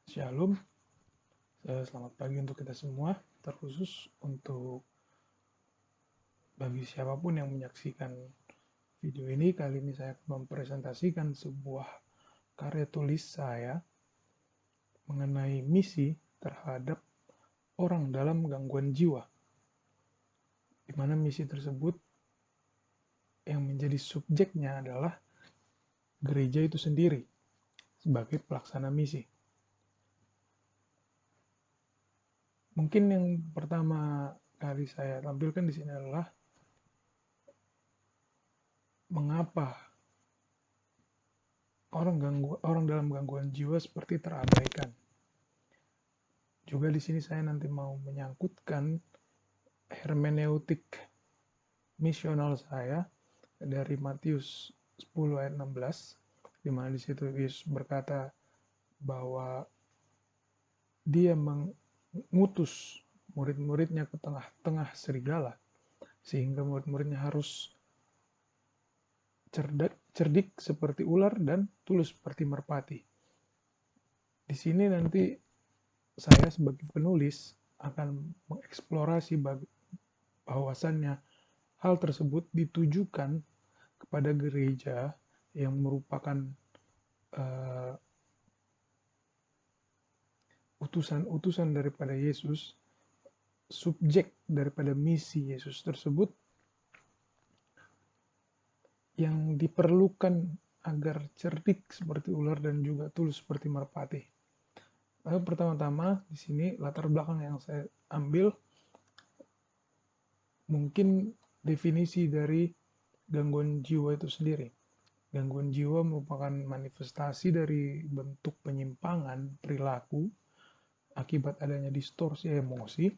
Shalom, selamat pagi untuk kita semua, terkhusus untuk bagi siapapun yang menyaksikan video ini. Kali ini saya akan mempresentasikan sebuah karya tulis saya mengenai misi terhadap orang dalam gangguan jiwa, di mana misi tersebut yang menjadi subjeknya adalah gereja itu sendiri sebagai pelaksana misi. Mungkin yang pertama kali saya tampilkan di sini adalah mengapa orang dalam gangguan jiwa seperti terabaikan. Juga di sini saya nanti mau menyangkutkan hermeneutik misional saya dari Matius 10 ayat 16, di mana di situ Yesus berkata bahwa dia mengutus murid-muridnya ke tengah-tengah serigala, sehingga murid-muridnya harus cerdik seperti ular dan tulus seperti merpati. Di sini nanti saya sebagai penulis akan mengeksplorasi bahwasannya hal tersebut ditujukan kepada gereja yang merupakan utusan-utusan daripada Yesus, subjek daripada misi Yesus tersebut yang diperlukan agar cerdik seperti ular dan juga tulus seperti merpati. Lalu pertama-tama di sini latar belakang yang saya ambil mungkin definisi dari gangguan jiwa itu sendiri. Gangguan jiwa merupakan manifestasi dari bentuk penyimpangan perilaku akibat adanya distorsi emosi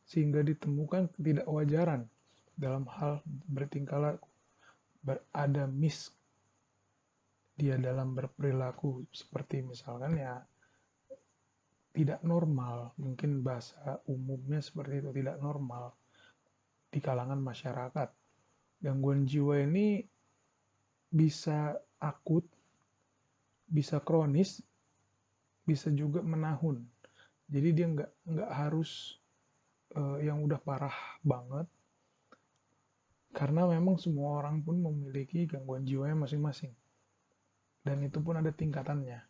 sehingga ditemukan ketidakwajaran dalam hal bertingkah laku. Ada dia dalam berperilaku seperti misalkan ya tidak normal, mungkin bahasa umumnya seperti itu, tidak normal di kalangan masyarakat. Gangguan jiwa ini bisa akut, bisa kronis, bisa juga menahun. Jadi dia nggak harus yang udah parah banget, karena memang semua orang pun memiliki gangguan jiwanya masing-masing. Dan itu pun ada tingkatannya.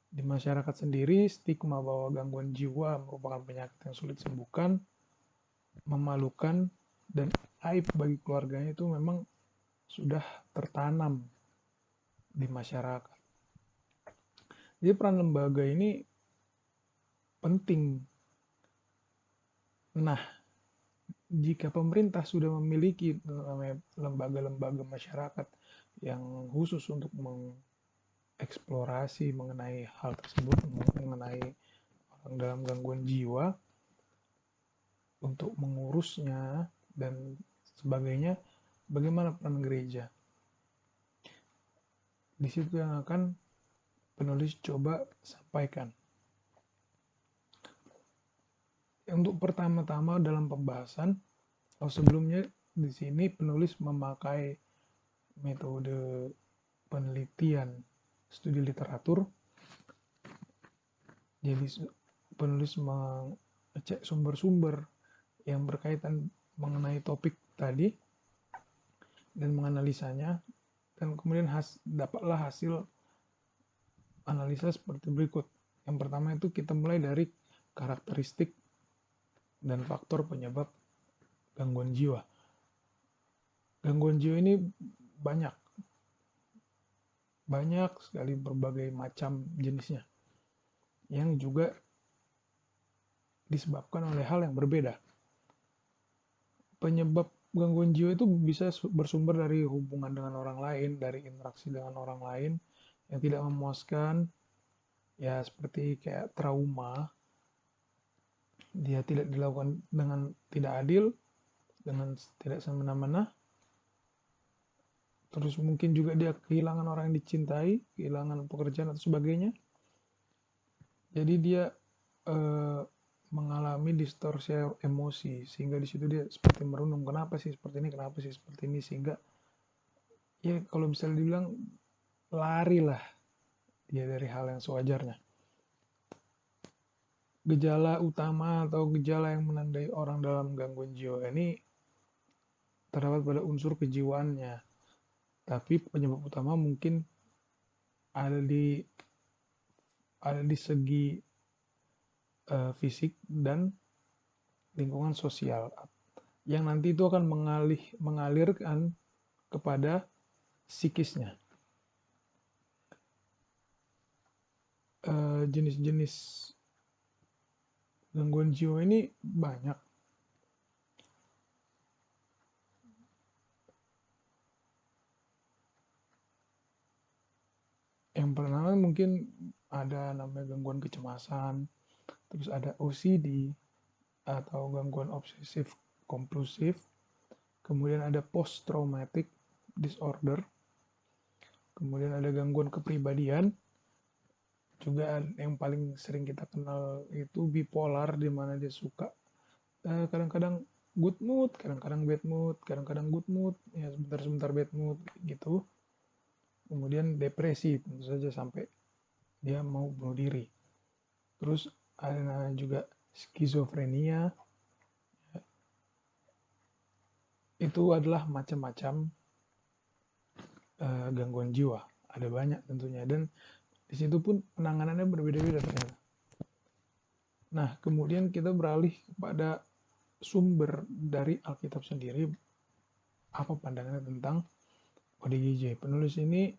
Di masyarakat sendiri, stigma bahwa gangguan jiwa merupakan penyakit yang sulit disembuhkan, memalukan, dan aib bagi keluarganya itu memang sudah tertanam di masyarakat. Jadi peran lembaga ini penting. Nah, jika pemerintah sudah memiliki lembaga-lembaga masyarakat yang khusus untuk mengeksplorasi mengenai hal tersebut, mengenai orang dalam gangguan jiwa, untuk mengurusnya dan sebagainya, bagaimana peran gereja? Di situ yang akan penulis coba sampaikan. Untuk pertama-tama dalam pembahasan, sebelumnya di sini penulis memakai metode penelitian studi literatur. Jadi penulis mengecek sumber-sumber yang berkaitan mengenai topik tadi dan menganalisanya, dan kemudian dapatlah hasil analisa seperti berikut. Yang pertama itu kita mulai dari karakteristik dan faktor penyebab gangguan jiwa. Gangguan jiwa ini banyak sekali berbagai macam jenisnya, yang juga disebabkan oleh hal yang berbeda. Penyebab gangguan jiwa itu bisa bersumber dari hubungan dengan orang lain, dari interaksi dengan orang lain yang tidak memuaskan, ya seperti kayak trauma, dia tidak dilakukan dengan tidak adil, dengan tidak semena-mena. Terus mungkin juga dia kehilangan orang yang dicintai, kehilangan pekerjaan atau sebagainya. Jadi dia mengalami distorsi emosi, sehingga di situ dia seperti merenung, kenapa sih seperti ini, sehingga ya kalau misalnya dibilang lari lah dia dari hal yang sewajarnya. Gejala utama atau gejala yang menandai orang dalam gangguan jiwa ini terdapat pada unsur kejiwaannya. Tapi penyebab utama mungkin ada di segi fisik dan lingkungan sosial yang nanti itu akan mengalirkan kepada psikisnya. Jenis-jenis gangguan jiwa ini banyak. Yang pertama mungkin ada namanya gangguan kecemasan, terus ada OCD atau gangguan obsesif kompulsif, kemudian ada post traumatic disorder, kemudian ada gangguan kepribadian, juga yang paling sering kita kenal itu bipolar, di mana dia suka kadang-kadang good mood, kadang-kadang bad mood, kadang-kadang good mood, ya sebentar-sebentar bad mood gitu. Kemudian depresi tentu saja sampai dia mau bunuh diri. Terus ada juga skizofrenia. Itu adalah macam-macam gangguan jiwa. Ada banyak tentunya, dan di situ pun penanganannya berbeda-beda ternyata. Nah, kemudian kita beralih kepada sumber dari Alkitab sendiri, apa pandangannya tentang ODGJ. Penulis ini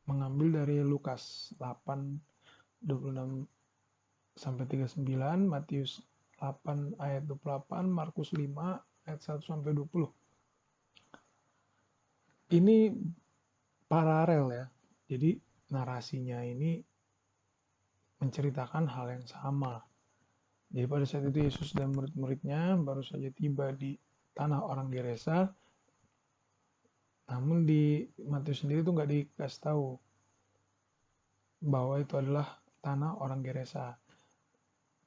mengambil dari Lukas 8:26 sampai 39, Matius 8 ayat 28, Markus 5 ayat 1 sampai 20. Ini paralel ya. Jadi narasinya ini menceritakan hal yang sama. Jadi pada saat itu Yesus dan murid-muridnya baru saja tiba di tanah orang Gerasa. Namun di Matius sendiri itu nggak dikasih tahu bahwa itu adalah tanah orang Gerasa.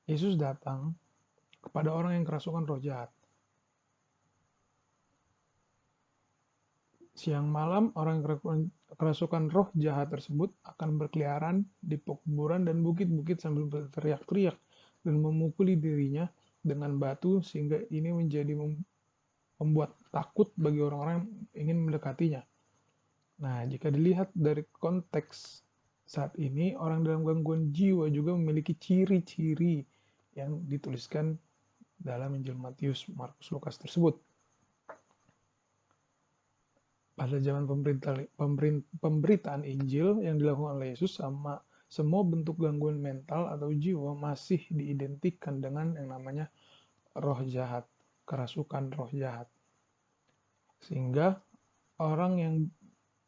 Yesus datang kepada orang yang kerasukan roh jahat. Siang malam orang yang kerasukan roh jahat tersebut akan berkeliaran di pekuburan dan bukit-bukit sambil berteriak-teriak dan memukuli dirinya dengan batu sehingga ini menjadi membuat takut bagi orang-orang yang ingin mendekatinya. Nah, jika dilihat dari konteks saat ini, orang dalam gangguan jiwa juga memiliki ciri-ciri yang dituliskan dalam Injil Matius, Markus, Lukas tersebut. Pada zaman pemberitaan Injil yang dilakukan oleh Yesus, sama semua bentuk gangguan mental atau jiwa masih diidentikan dengan yang namanya roh jahat, kerasukan roh jahat. Sehingga orang yang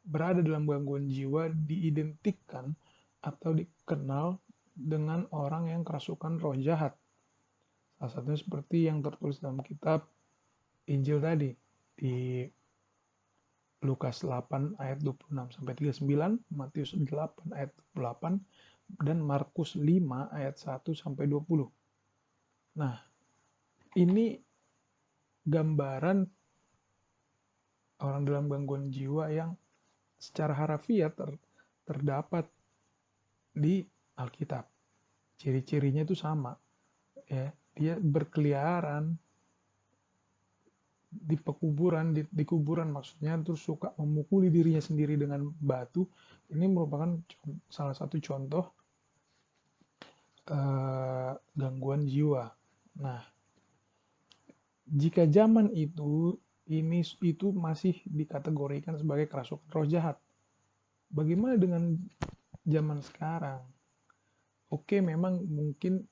berada dalam gangguan jiwa diidentikan atau dikenal dengan orang yang kerasukan roh jahat. Salah satunya seperti yang tertulis dalam kitab Injil tadi di Lukas 8 ayat 26 sampai 39, Matius 8 ayat 28, dan Markus 5 ayat 1 sampai 20. Nah, ini gambaran orang dalam gangguan jiwa yang secara harafiah terdapat di Alkitab. Ciri-cirinya itu sama, ya. Dia berkeliaran di pekuburan, di kuburan maksudnya, terus suka memukuli dirinya sendiri dengan batu. Ini merupakan salah satu contoh gangguan jiwa. Nah, jika zaman itu masih dikategorikan sebagai kerasukan roh jahat. Bagaimana dengan zaman sekarang? Oke, memang mungkin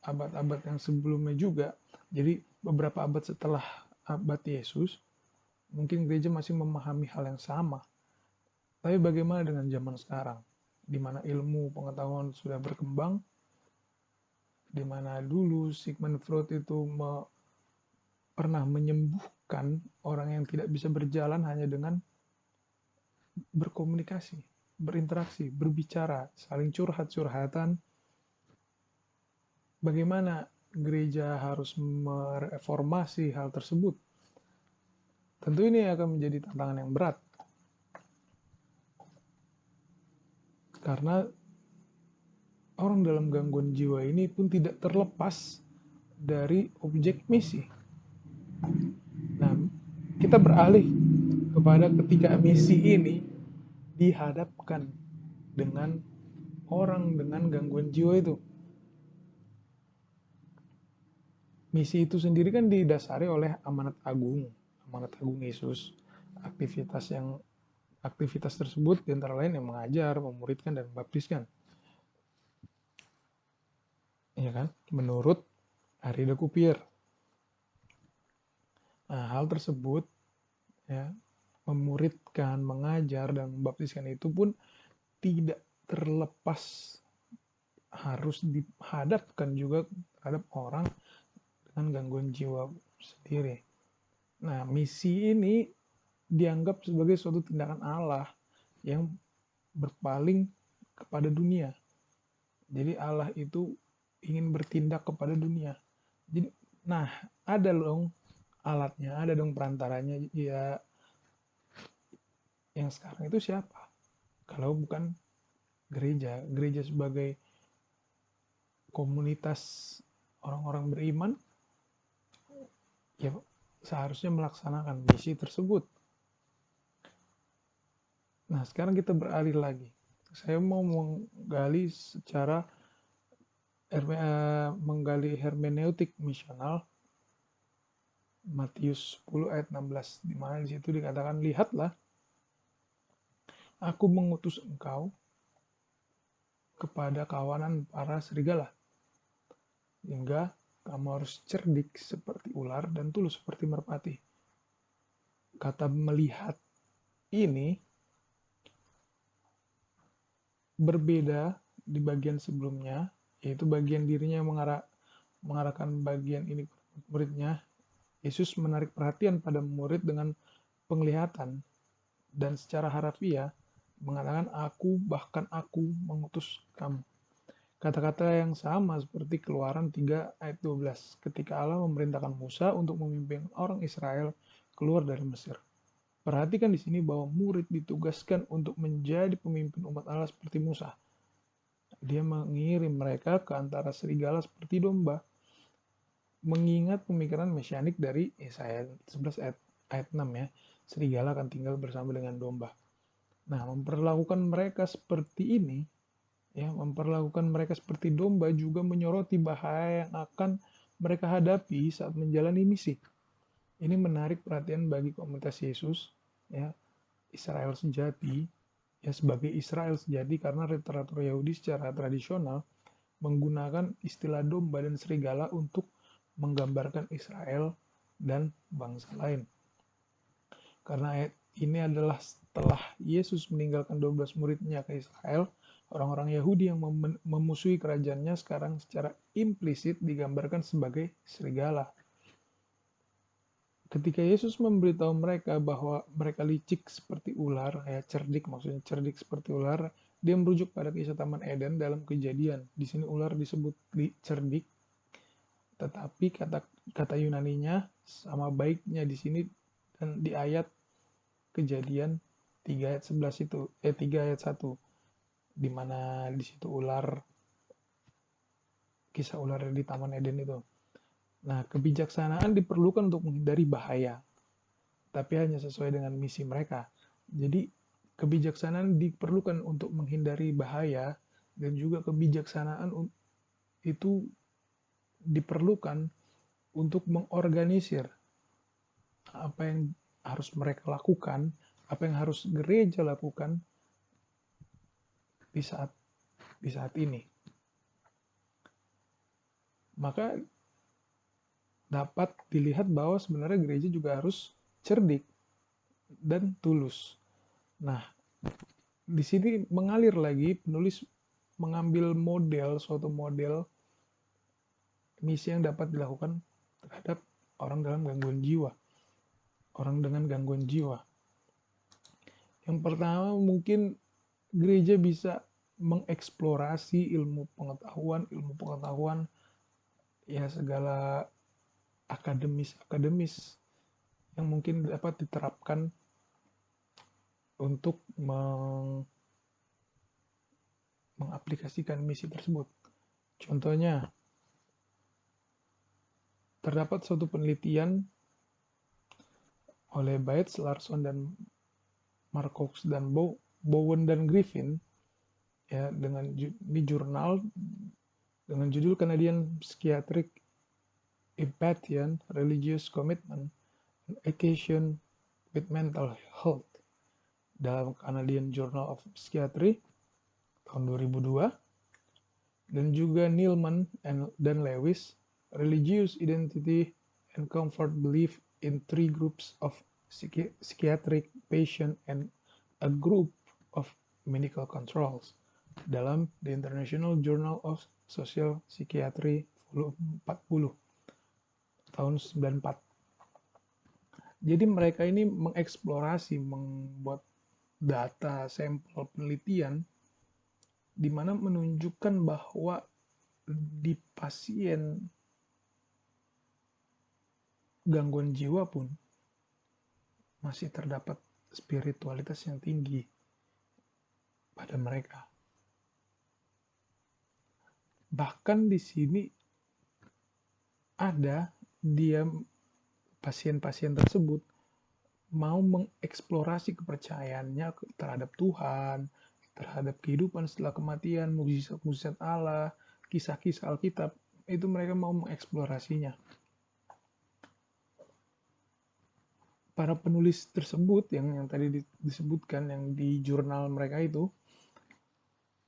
abad-abad yang sebelumnya juga, jadi beberapa abad setelah abad Yesus, mungkin gereja masih memahami hal yang sama. Tapi bagaimana dengan zaman sekarang, di mana ilmu pengetahuan sudah berkembang, di mana dulu Sigmund Freud itu pernah menyembuhkan orang yang tidak bisa berjalan hanya dengan berkomunikasi, berinteraksi, berbicara, saling curhat-curhatan. Bagaimana gereja harus mereformasi hal tersebut? Tentu ini akan menjadi tantangan yang berat. Karena orang dalam gangguan jiwa ini pun tidak terlepas dari objek misi. Nah, kita beralih kepada ketika misi ini dihadapkan dengan orang dengan gangguan jiwa itu. Misi itu sendiri kan didasari oleh amanat agung Yesus. Aktivitas tersebut antara lain yang mengajar, memuridkan dan membaptiskan. Ya kan? Menurut Ari de Couppier. Nah, hal tersebut ya, memuridkan, mengajar dan membaptiskan itu pun tidak terlepas harus dihadapkan juga terhadap orang dengan gangguan jiwa sendiri. Nah, misi ini dianggap sebagai suatu tindakan Allah yang berpaling kepada dunia. Jadi Allah itu ingin bertindak kepada dunia. Jadi, nah, ada dong alatnya, ada dong perantaranya. Ya, yang sekarang itu siapa? Kalau bukan gereja. Gereja sebagai komunitas orang-orang beriman, ya seharusnya melaksanakan misi tersebut. Nah, sekarang kita beralih lagi. Saya mau menggali hermeneutik misional Matius 10 ayat 16, di mana di situ dikatakan, lihatlah, aku mengutus engkau kepada kawanan para serigala, hingga kamu harus cerdik seperti ular dan tulus seperti merpati. Kata melihat ini berbeda di bagian sebelumnya, yaitu bagian dirinya yang mengarahkan bagian ini muridnya. Yesus menarik perhatian pada murid dengan penglihatan dan secara harafiah mengatakan bahkan aku mengutus kamu. Kata-kata yang sama seperti Keluaran 3 ayat 12 ketika Allah memerintahkan Musa untuk memimpin orang Israel keluar dari Mesir. Perhatikan di sini bahwa murid ditugaskan untuk menjadi pemimpin umat Allah seperti Musa. Dia mengirim mereka ke antara serigala seperti domba, mengingat pemikiran mesianik dari Yesaya 11 ayat 6 ya. Serigala akan tinggal bersama dengan domba. Nah, memperlakukan mereka seperti ini, ya, memperlakukan mereka seperti domba juga menyoroti bahaya yang akan mereka hadapi saat menjalani misi. Ini menarik perhatian bagi komunitas Yesus, ya, Israel sejati, ya, sebagai Israel sejati, karena literatur Yahudi secara tradisional menggunakan istilah domba dan serigala untuk menggambarkan Israel dan bangsa lain. Karena ayat ini adalah setelah Yesus meninggalkan 12 muridnya ke Israel, orang-orang Yahudi yang memusuhi kerajaannya sekarang secara implisit digambarkan sebagai serigala. Ketika Yesus memberitahu mereka bahwa mereka licik seperti ular, ya cerdik, maksudnya cerdik seperti ular, dia merujuk pada kisah Taman Eden dalam Kejadian. Di sini ular disebut cerdik, tetapi kata Yunaninya sama baiknya di sini dan di ayat Kejadian 3 ayat 11 itu, 3 ayat 1, di mana di situ kisah ular di Taman Eden itu. Nah, kebijaksanaan diperlukan untuk menghindari bahaya, tapi hanya sesuai dengan misi mereka. Jadi, kebijaksanaan diperlukan untuk menghindari bahaya, dan juga kebijaksanaan itu diperlukan untuk mengorganisir apa yang harus mereka lakukan, apa yang harus gereja lakukan di saat ini. Maka dapat dilihat bahwa sebenarnya gereja juga harus cerdik dan tulus. Nah, di sini mengalir lagi, penulis mengambil suatu model misi yang dapat dilakukan terhadap orang dalam gangguan jiwa, orang dengan gangguan jiwa. Yang pertama, mungkin gereja bisa mengeksplorasi ilmu pengetahuan, ya segala akademis yang mungkin dapat diterapkan untuk mengaplikasikan misi tersebut. Contohnya, terdapat suatu penelitian oleh Bates, Larson, dan Marcox, dan Bowen dan Griffin, ya, di jurnal dengan judul Canadian Psychiatric Empathy, Religious Commitment, and Occasion with Mental Health dalam Canadian Journal of Psychiatry tahun 2002, dan juga Neilman dan Lewis, Religious Identity and Comfort Belief in Three Groups of Psychiatric Patient and a Group of Medical Controls dalam The International Journal of Social Psychiatry volume 40 tahun 94. Jadi mereka ini mengeksplorasi, membuat data sampel penelitian di mana menunjukkan bahwa di pasien gangguan jiwa pun masih terdapat spiritualitas yang tinggi pada mereka. Bahkan di sini ada pasien-pasien tersebut mau mengeksplorasi kepercayaannya terhadap Tuhan, terhadap kehidupan setelah kematian, mukjizat-mukjizat Allah, kisah-kisah Alkitab, itu mereka mau mengeksplorasinya. Para penulis tersebut yang tadi disebutkan, yang di jurnal mereka itu,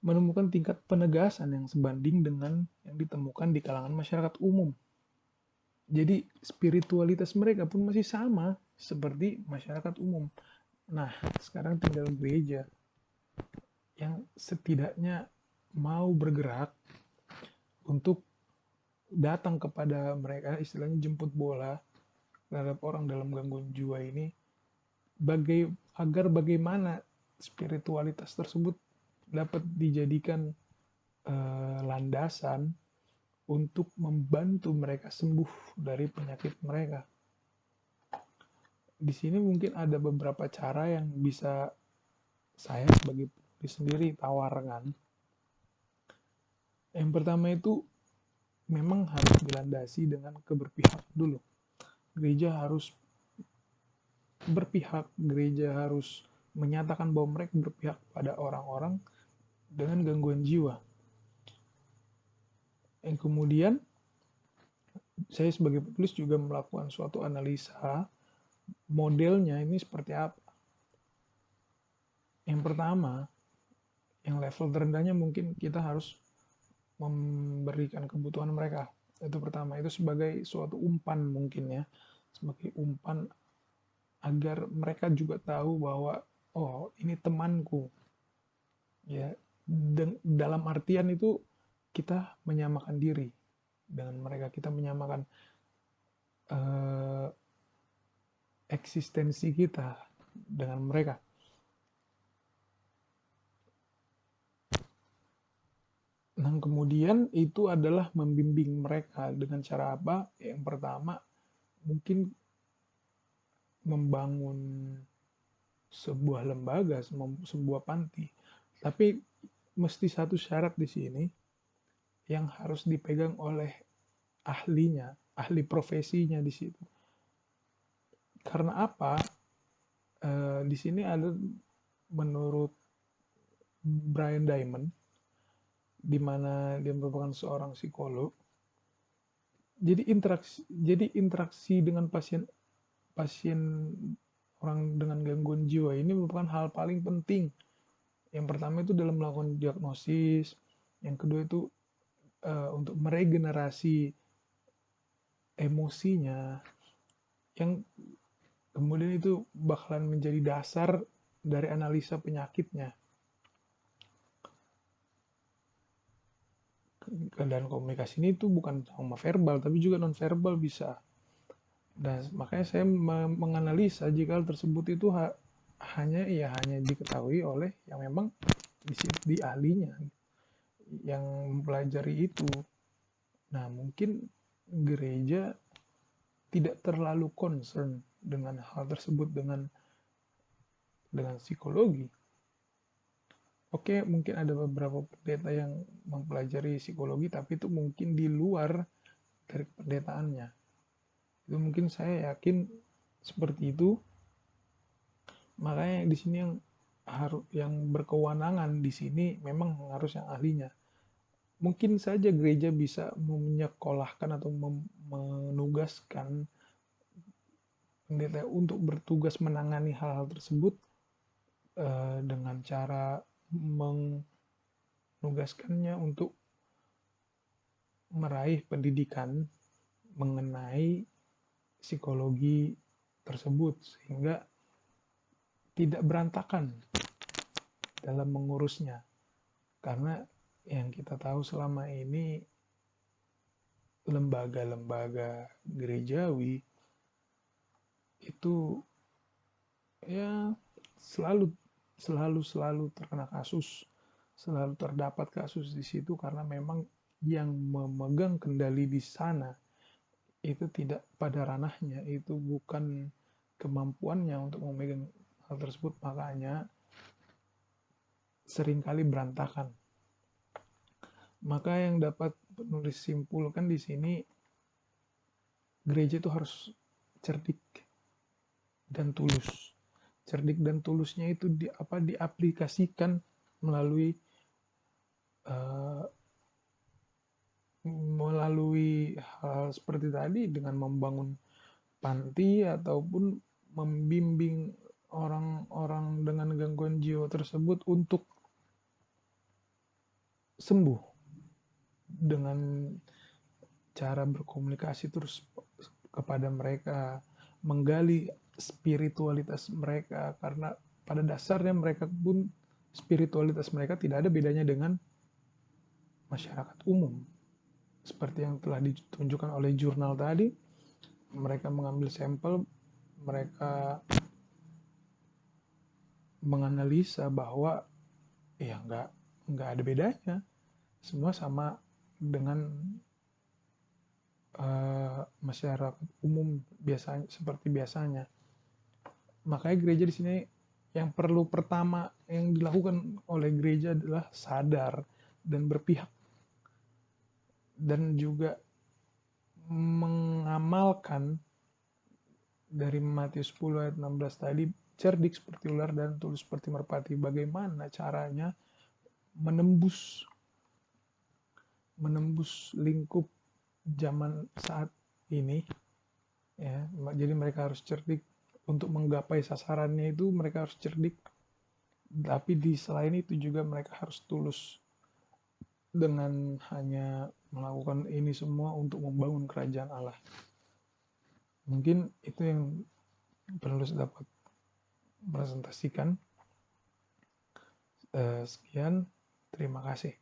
menemukan tingkat penegasan yang sebanding dengan yang ditemukan di kalangan masyarakat umum. Jadi spiritualitas mereka pun masih sama seperti masyarakat umum. Nah, sekarang tinggal gereja yang setidaknya mau bergerak untuk datang kepada mereka, istilahnya jemput bola terhadap orang dalam gangguan jiwa ini, agar bagaimana spiritualitas tersebut dapat dijadikan landasan untuk membantu mereka sembuh dari penyakit mereka. Di sini mungkin ada beberapa cara yang bisa saya sebagai penulis sendiri tawarkan. Yang pertama itu memang harus dilandasi dengan keberpihakan dulu. Gereja harus berpihak, gereja harus menyatakan bahwa mereka berpihak pada orang-orang dengan gangguan jiwa. Yang kemudian, saya sebagai penulis juga melakukan suatu analisa modelnya ini seperti apa. Yang pertama, yang level terendahnya mungkin kita harus memberikan kebutuhan mereka. Itu pertama, itu sebagai suatu umpan mungkin ya, sebagai umpan agar mereka juga tahu bahwa oh ini temanku. Ya, dalam artian itu kita menyamakan diri dengan mereka, kita menyamakan eksistensi kita dengan mereka. Nah, kemudian itu adalah membimbing mereka dengan cara apa? Yang pertama, mungkin membangun sebuah lembaga, sebuah panti. Tapi mesti satu syarat di sini yang harus dipegang oleh ahlinya, ahli profesinya di situ. Karena apa? Di sini ada menurut Brian Diamond, di mana dia merupakan seorang psikolog. Jadi interaksi dengan pasien orang dengan gangguan jiwa ini merupakan hal paling penting. Yang pertama itu dalam melakukan diagnosis, yang kedua itu untuk meregenerasi emosinya, yang kemudian itu bakalan menjadi dasar dari analisa penyakitnya. Dan komunikasi ini tuh bukan cuma verbal, tapi juga non-verbal bisa. Dan makanya saya menganalisa jika hal tersebut itu hanya diketahui oleh yang memang di ahlinya, yang mempelajari itu. Nah, mungkin gereja tidak terlalu concern dengan hal tersebut dengan psikologi. Oke, mungkin ada beberapa pendeta yang mempelajari psikologi, tapi itu mungkin di luar dari pendetaannya. Itu mungkin saya yakin seperti itu. Makanya di sini yang harus yang berkewenangan di sini memang harus yang ahlinya. Mungkin saja gereja bisa menyekolahkan atau menugaskan pendeta untuk bertugas menangani hal-hal tersebut dengan cara menugaskannya untuk meraih pendidikan mengenai psikologi tersebut sehingga tidak berantakan dalam mengurusnya. Karena yang kita tahu selama ini lembaga-lembaga gerejawi itu ya selalu selalu terkena kasus, selalu terdapat kasus di situ karena memang yang memegang kendali di sana itu tidak pada ranahnya, itu bukan kemampuannya untuk memegang hal tersebut, makanya seringkali berantakan. Maka yang dapat penulis simpulkan di sini, gereja itu harus cerdik dan tulus. Cerdik dan tulusnya itu diaplikasikan melalui uh, melalui hal seperti tadi dengan membangun panti ataupun membimbing orang-orang dengan gangguan jiwa tersebut untuk sembuh dengan cara berkomunikasi terus kepada mereka, menggali spiritualitas mereka, karena pada dasarnya mereka pun spiritualitas mereka tidak ada bedanya dengan masyarakat umum. Seperti yang telah ditunjukkan oleh jurnal tadi, mereka mengambil sampel, mereka menganalisa bahwa ya nggak ada bedanya, semua sama dengan masyarakat umum biasanya seperti biasanya. Makanya gereja di sini yang perlu pertama yang dilakukan oleh gereja adalah sadar dan berpihak dan juga mengamalkan dari Matius 10 ayat 16 tadi, cerdik seperti ular dan tulus seperti merpati. Bagaimana caranya menembus lingkup zaman saat ini, ya. Jadi mereka harus cerdik untuk menggapai sasarannya, itu mereka harus cerdik, tapi di selain itu juga mereka harus tulus dengan hanya melakukan ini semua untuk membangun kerajaan Allah. Mungkin itu yang perlu dapat presentasikan. Sekian, terima kasih.